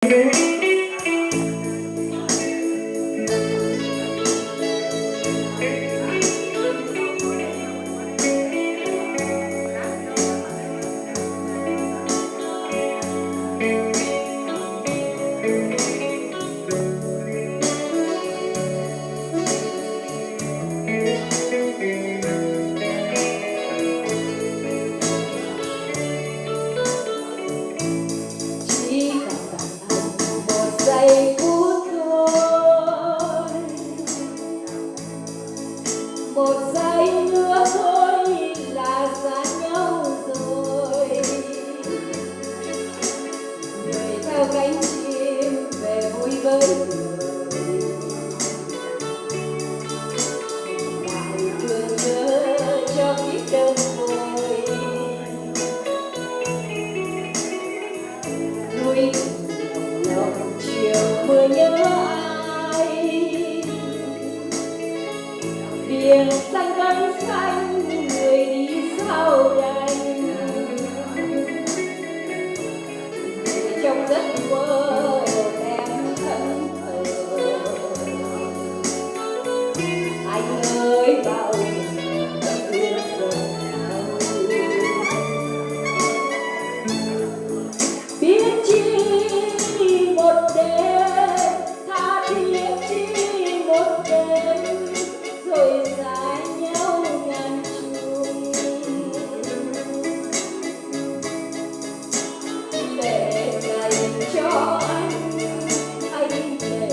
Giây phút thôi, một giây nữa thôi là xa nhau rồi. Người theo cánh chim về vui với người, lại thương nhớ cho kiếp đơn côi. Nuối lòng chiều mưa nhớ ai, biển xanh vẫn xanh, người đi sao đành. Người trong giấc mơ em thẫn thờ, anh ơi bao giờ ước rồi nhau. Biết chi một đêm, tha thiết chi một đêm, rồi xa nhau ngàn trùng. Để ngày cho anh để ngày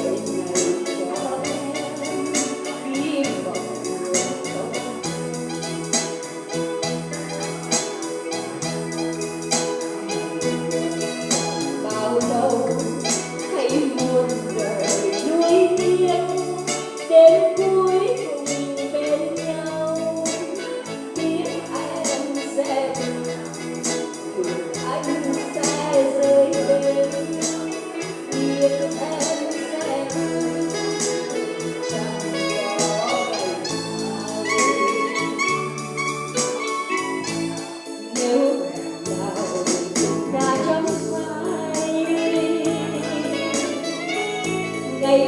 cho em, hy vọng đường không. Bao lâu thấy muôn đời nuối tiếc, đến cuối cùng bên nhau. Biết em sẽ buồn, anh sẽ rơi bên. Biết em sẽ buồn, chẳng có ngày nào. Nếu ngày nào ta trong phai, ngày